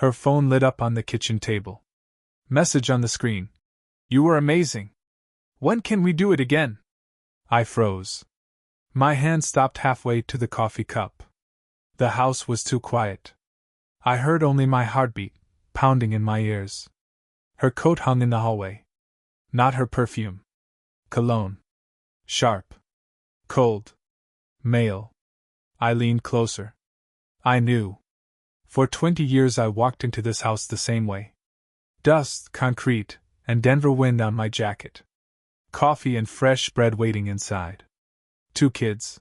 Her phone lit up on the kitchen table. Message on the screen. You were amazing. When can we do it again? I froze. My hand stopped halfway to the coffee cup. The house was too quiet. I heard only my heartbeat, pounding in my ears. Her coat hung in the hallway. Not her perfume. Cologne. Sharp. Cold. Male. I leaned closer. I knew. For 20 years I walked into this house the same way. Dust, concrete, and Denver wind on my jacket. Coffee and fresh bread waiting inside. 2 kids.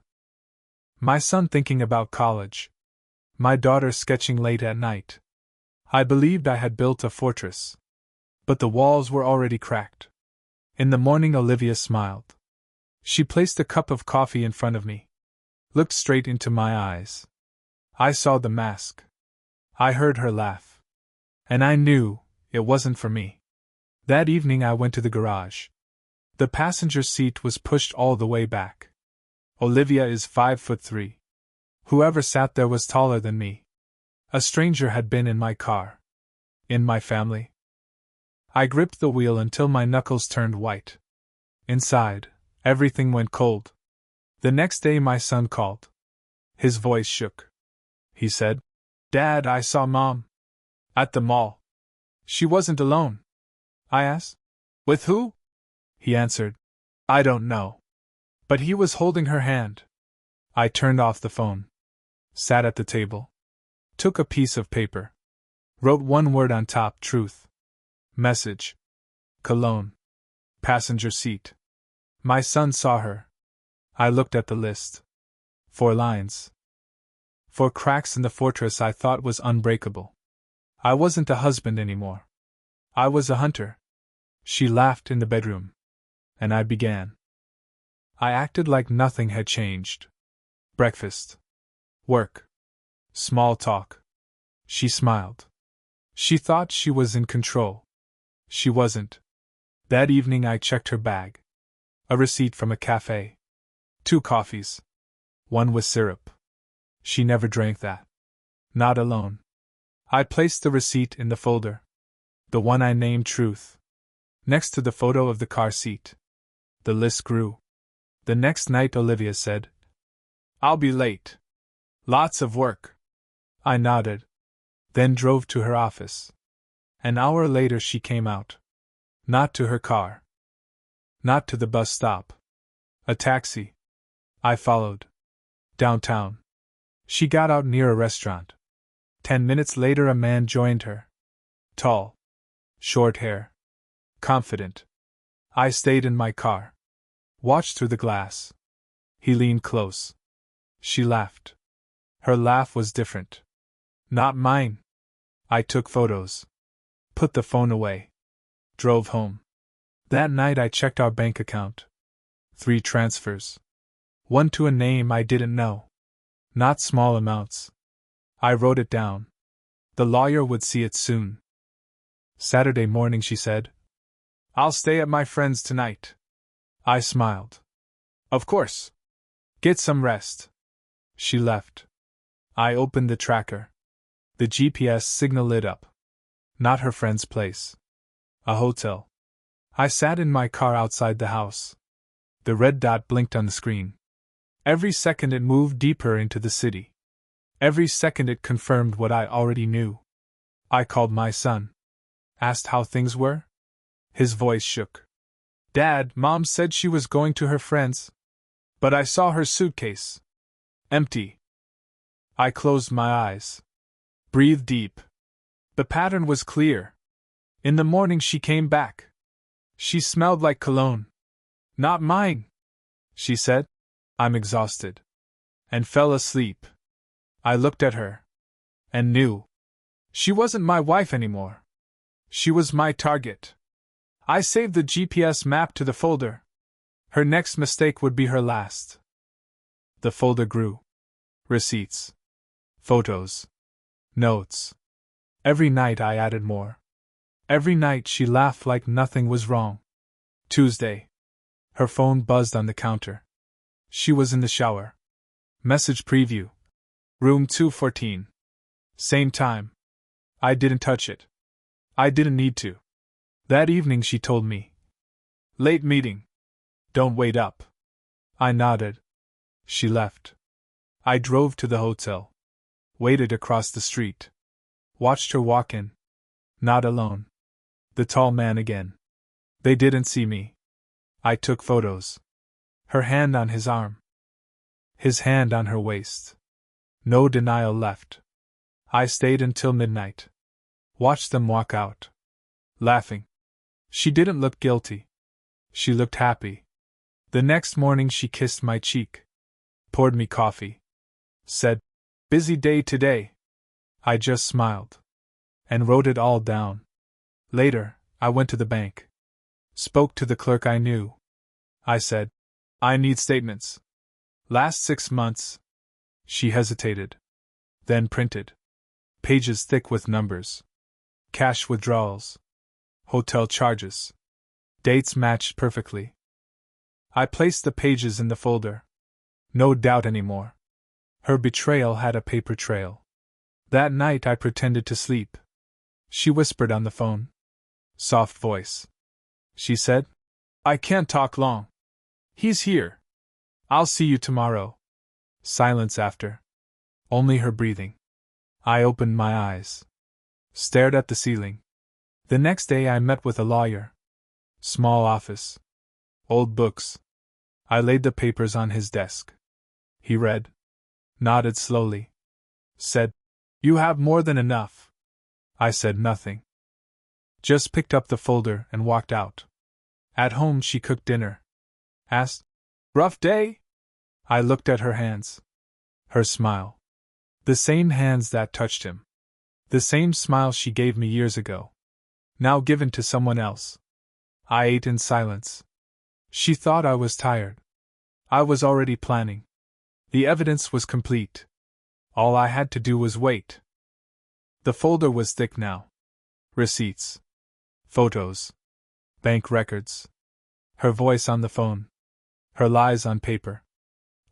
My son thinking about college. My daughter sketching late at night. I believed I had built a fortress. But the walls were already cracked. In the morning Olivia smiled. She placed a cup of coffee in front of me. Looked straight into my eyes. I saw the mask. I heard her laugh. And I knew it wasn't for me. That evening I went to the garage. The passenger seat was pushed all the way back. Olivia is 5'3". Whoever sat there was taller than me. A stranger had been in my car. In my family. I gripped the wheel until my knuckles turned white. Inside, everything went cold. The next day my son called. His voice shook. He said, "Dad, I saw Mom. At the mall. She wasn't alone." I asked, "With who?" He answered, "I don't know. But he was holding her hand." I turned off the phone. Sat at the table. Took a piece of paper. Wrote one word on top: truth. Message. Cologne. Passenger seat. My son saw her. I looked at the list. 4 lines. 4 cracks in the fortress I thought was unbreakable. I wasn't a husband anymore. I was a hunter. She laughed in the bedroom. And I began. I acted like nothing had changed. Breakfast. Work. Small talk. She smiled. She thought she was in control. She wasn't. That evening I checked her bag. A receipt from a cafe. 2 coffees. 1 with syrup. She never drank that. Not alone. I placed the receipt in the folder. The one I named Truth. Next to the photo of the car seat. The list grew. The next night Olivia said, "I'll be late. Lots of work." I nodded. Then drove to her office. An hour later she came out. Not to her car. Not to the bus stop. A taxi. I followed. Downtown. She got out near a restaurant. 10 minutes later a man joined her. Tall. Short hair. Confident. I stayed in my car. Watched through the glass. He leaned close. She laughed. Her laugh was different. Not mine. I took photos. Put the phone away. Drove home. That night I checked our bank account. 3 transfers. 1 to a name I didn't know. Not small amounts. I wrote it down. The lawyer would see it soon. Saturday morning she said, "I'll stay at my friend's tonight." I smiled. "Of course. Get some rest." She left. I opened the tracker. The GPS signal lit up. Not her friend's place. A hotel. I sat in my car outside the house. The red dot blinked on the screen. Every second it moved deeper into the city. Every second it confirmed what I already knew. I called my son. Asked how things were. His voice shook. "Dad, Mom said she was going to her friend's. But I saw her suitcase. Empty." I closed my eyes. Breathed deep. The pattern was clear. In the morning she came back. She smelled like cologne. "Not mine," she said. "I'm exhausted." And fell asleep. I looked at her. And knew. She wasn't my wife anymore. She was my target. I saved the GPS map to the folder. Her next mistake would be her last. The folder grew. Receipts. Photos. Notes. Every night I added more. Every night she laughed like nothing was wrong. Tuesday. Her phone buzzed on the counter. She was in the shower. Message preview. Room 214. Same time. I didn't touch it. I didn't need to. That evening she told me. Late meeting. Don't wait up. I nodded. She left. I drove to the hotel. Waited across the street. Watched her walk in. Not alone. The tall man again. They didn't see me. I took photos. Her hand on his arm. His hand on her waist. No denial left. I stayed until midnight. Watched them walk out. Laughing. She didn't look guilty. She looked happy. The next morning she kissed my cheek. Poured me coffee. Said, "Busy day today." I just smiled. And wrote it all down. Later, I went to the bank. Spoke to the clerk I knew. I said, "I need statements. Last 6 months." She hesitated. Then printed. Pages thick with numbers. Cash withdrawals. Hotel charges. Dates matched perfectly. I placed the pages in the folder. No doubt anymore. Her betrayal had a paper trail. That night I pretended to sleep. She whispered on the phone. Soft voice. She said, "I can't talk long. He's here. I'll see you tomorrow." Silence after. Only her breathing. I opened my eyes. Stared at the ceiling. The next day I met with a lawyer. Small office. Old books. I laid the papers on his desk. He read. Nodded slowly. Said, "You have more than enough." I said nothing. Just picked up the folder and walked out. At home she cooked dinner. Asked, "Rough day?" I looked at her hands. Her smile. The same hands that touched him. The same smile she gave me years ago. Now given to someone else. I ate in silence. She thought I was tired. I was already planning. The evidence was complete. All I had to do was wait. The folder was thick now. Receipts. Photos. Bank records. Her voice on the phone. Her lies on paper.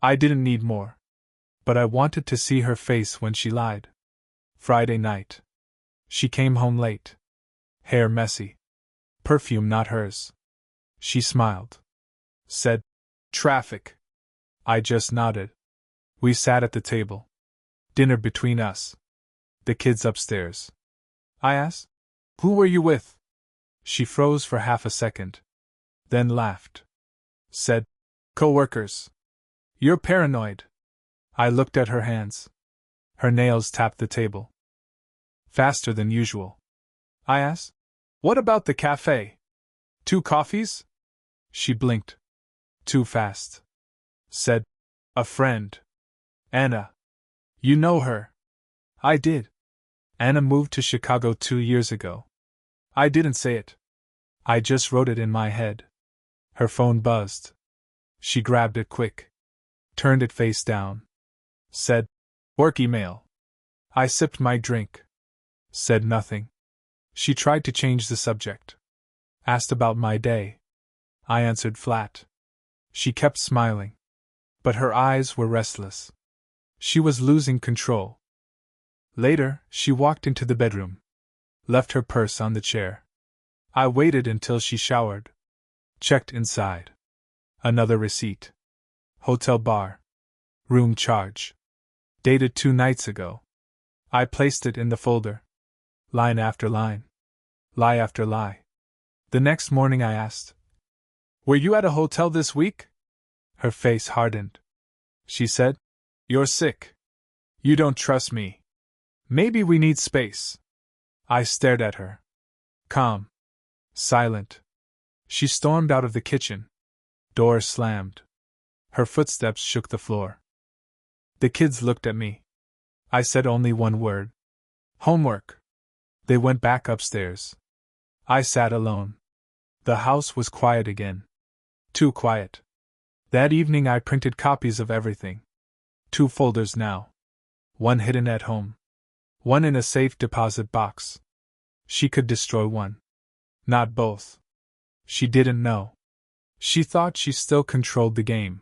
I didn't need more. But I wanted to see her face when she lied. Friday night. She came home late. Hair messy. Perfume not hers. She smiled. Said, "Traffic." I just nodded. We sat at the table. Dinner between us. The kids upstairs. I asked, "Who were you with?" She froze for half a second. Then laughed. Said, "Co-workers. You're paranoid." I looked at her hands. Her nails tapped the table. Faster than usual. I asked, "What about the cafe? 2 coffees?" She blinked. Too fast. Said, "A friend. Anna. You know her?" I did. Anna moved to Chicago 2 years ago. I didn't say it. I just wrote it in my head. Her phone buzzed. She grabbed it quick. Turned it face down. Said, "Work email." I sipped my drink. Said nothing. She tried to change the subject. Asked about my day. I answered flat. She kept smiling. But her eyes were restless. She was losing control. Later, she walked into the bedroom. Left her purse on the chair. I waited until she showered. Checked inside. Another receipt. Hotel bar. Room charge. Dated 2 nights ago. I placed it in the folder. Line after line. Lie after lie. The next morning I asked, "Were you at a hotel this week?" Her face hardened. She said, "You're sick. You don't trust me. Maybe we need space." I stared at her. Calm. Silent. She stormed out of the kitchen. Door slammed. Her footsteps shook the floor. The kids looked at me. I said only one word. "Homework." They went back upstairs. I sat alone. The house was quiet again. Too quiet. That evening I printed copies of everything. 2 folders now. One hidden at home. One in a safe deposit box. She could destroy one. Not both. She didn't know. She thought she still controlled the game.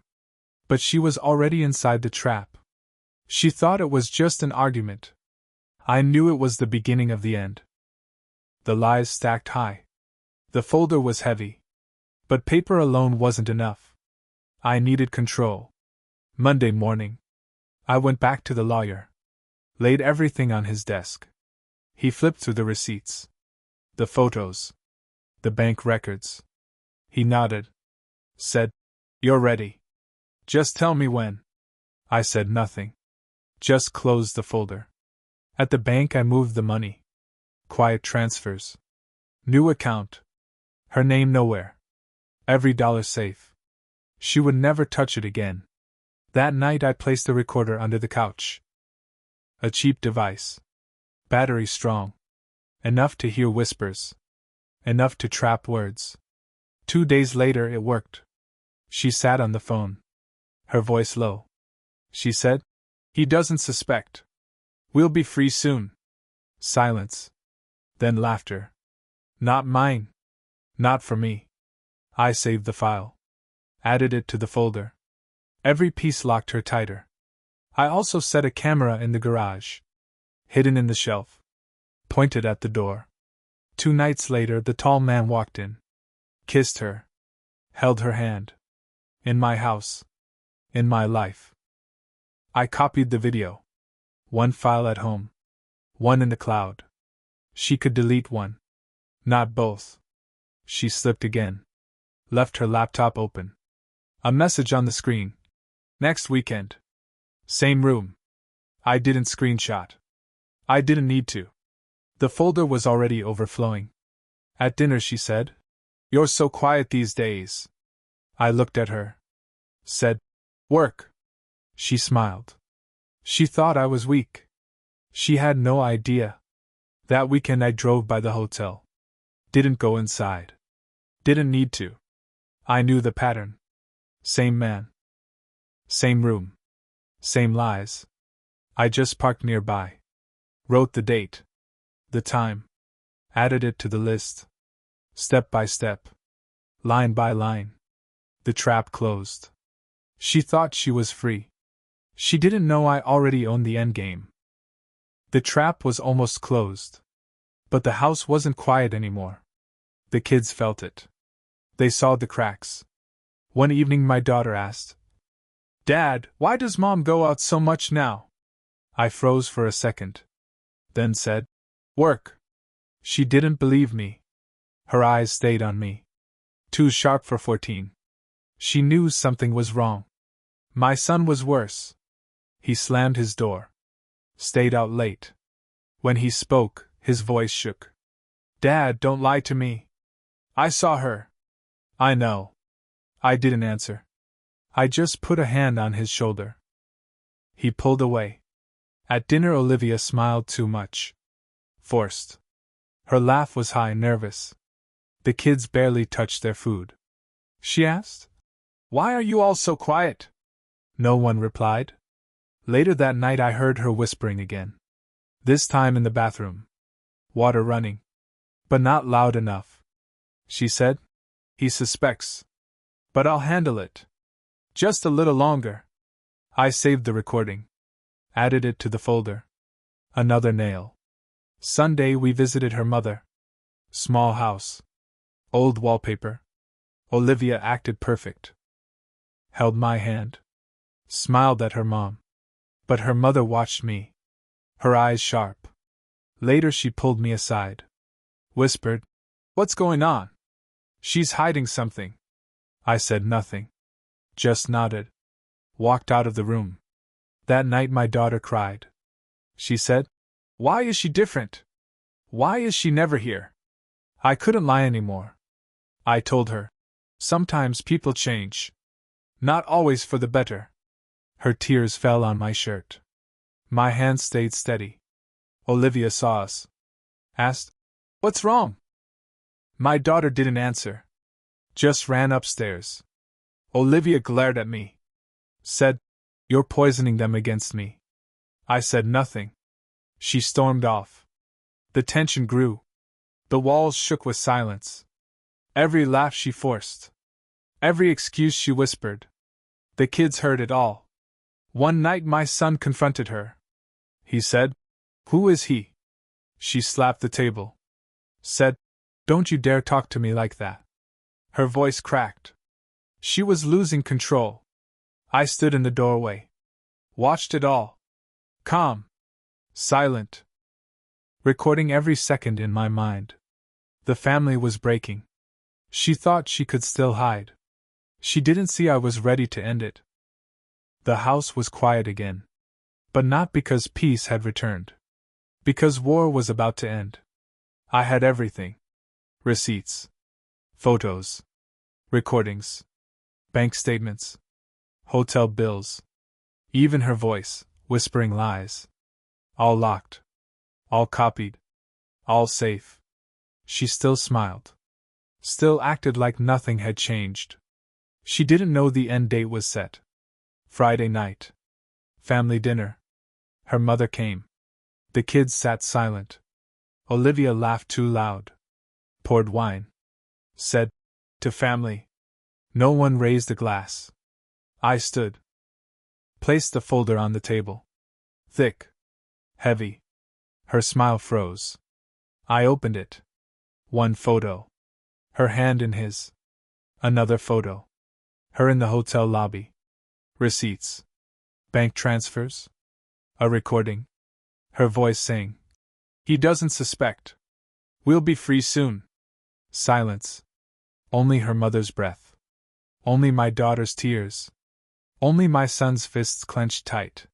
But she was already inside the trap. She thought it was just an argument. I knew it was the beginning of the end. The lies stacked high. The folder was heavy. But paper alone wasn't enough. I needed control. Monday morning, I went back to the lawyer. Laid everything on his desk. He flipped through the receipts. The photos. The bank records. He nodded. Said, "You're ready. Just tell me when." I said nothing. Just closed the folder. At the bank I moved the money. Quiet transfers. New account. Her name nowhere. Every dollar safe. She would never touch it again. That night I placed the recorder under the couch. A cheap device. Battery strong. Enough to hear whispers. Enough to trap words. 2 days later it worked. She sat on the phone. Her voice low. She said, "He doesn't suspect. We'll be free soon." Silence. Then laughter. Not mine. Not for me. I saved the file. Added it to the folder. Every piece locked her tighter. I also set a camera in the garage. Hidden in the shelf. Pointed at the door. 2 nights later the tall man walked in. Kissed her. Held her hand. In my house. In my life. I copied the video. 1 file at home. 1 in the cloud. She could delete 1. Not both. She slipped again. Left her laptop open. A message on the screen. Next weekend. Same room. I didn't screenshot. I didn't need to. The folder was already overflowing. At dinner she said, "You're so quiet these days." I looked at her. Said, "Work." She smiled. She thought I was weak. She had no idea. That weekend I drove by the hotel. Didn't go inside. Didn't need to. I knew the pattern. Same man. Same room. Same lies. I just parked nearby. Wrote the date. The time. Added it to the list. Step by step. Line by line. The trap closed. She thought she was free. She didn't know I already owned the endgame. The trap was almost closed. But the house wasn't quiet anymore. The kids felt it. They saw the cracks. One evening my daughter asked, "Dad, why does Mom go out so much now?" I froze for a second. Then said, "Work." She didn't believe me. Her eyes stayed on me. Too sharp for 14. She knew something was wrong. My son was worse. He slammed his door. Stayed out late. When he spoke, his voice shook. "Dad, don't lie to me. I saw her." "I know." I didn't answer. I just put a hand on his shoulder. He pulled away. At dinner Olivia smiled too much. Forced. Her laugh was high, nervous. The kids barely touched their food. She asked, "Why are you all so quiet?" No one replied. Later that night I heard her whispering again. This time in the bathroom. Water running. But not loud enough. She said, "He suspects. But I'll handle it. Just a little longer." I saved the recording. Added it to the folder. Another nail. Sunday we visited her mother. Small house. Old wallpaper. Olivia acted perfect. Held my hand. Smiled at her mom. But her mother watched me. Her eyes sharp. Later she pulled me aside. Whispered, "What's going on? She's hiding something." I said nothing. Just nodded. Walked out of the room. That night my daughter cried. She said, "Why is she different? Why is she never here?" I couldn't lie anymore. I told her, "Sometimes people change. Not always for the better." Her tears fell on my shirt. My hand stayed steady. Olivia saw us. Asked, "What's wrong?" My daughter didn't answer. Just ran upstairs. Olivia glared at me. Said, "You're poisoning them against me." I said nothing. She stormed off. The tension grew. The walls shook with silence. Every laugh she forced. Every excuse she whispered. The kids heard it all. One night my son confronted her. He said, Who is he? She slapped the table. Said, "Don't you dare talk to me like that." Her voice cracked. She was losing control. I stood in the doorway. Watched it all. Calm. Silent. Recording every second in my mind. The family was breaking. She thought she could still hide. She didn't see I was ready to end it. The house was quiet again. But not because peace had returned. Because war was about to end. I had everything. Receipts. Photos. Recordings. Bank statements. Hotel bills. Even her voice, whispering lies. All locked. All copied. All safe. She still smiled. Still acted like nothing had changed. She didn't know the end date was set. Friday night. Family dinner. Her mother came. The kids sat silent. Olivia laughed too loud. Poured wine. Said, "To family." No one raised a glass. I stood. Placed the folder on the table. Thick. Heavy. Her smile froze. I opened it. One photo. Her hand in his. Another photo. Her in the hotel lobby. Receipts. Bank transfers. A recording. Her voice saying, "He doesn't suspect. We'll be free soon." Silence. Only her mother's breath. Only my daughter's tears. Only my son's fists clenched tight.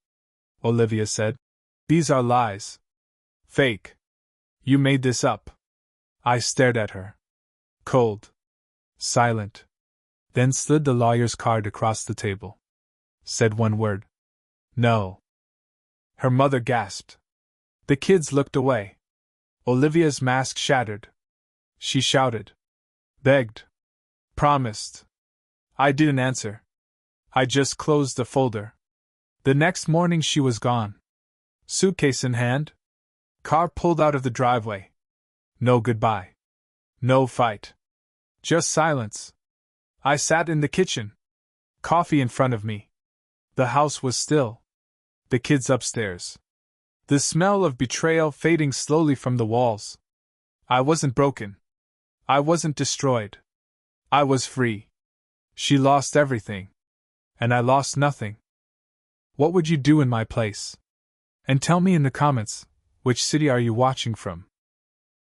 Olivia said, "These are lies. Fake. You made this up." I stared at her. Cold. Silent. Then slid the lawyer's card across the table. Said one word. "No." Her mother gasped. The kids looked away. Olivia's mask shattered. She shouted. Begged. Promised. I didn't answer. I just closed the folder. The next morning she was gone. Suitcase in hand. Car pulled out of the driveway. No goodbye. No fight. Just silence. I sat in the kitchen. Coffee in front of me. The house was still. The kids upstairs. The smell of betrayal fading slowly from the walls. I wasn't broken. I wasn't destroyed. I was free. She lost everything. And I lost nothing. What would you do in my place? And tell me in the comments, which city are you watching from?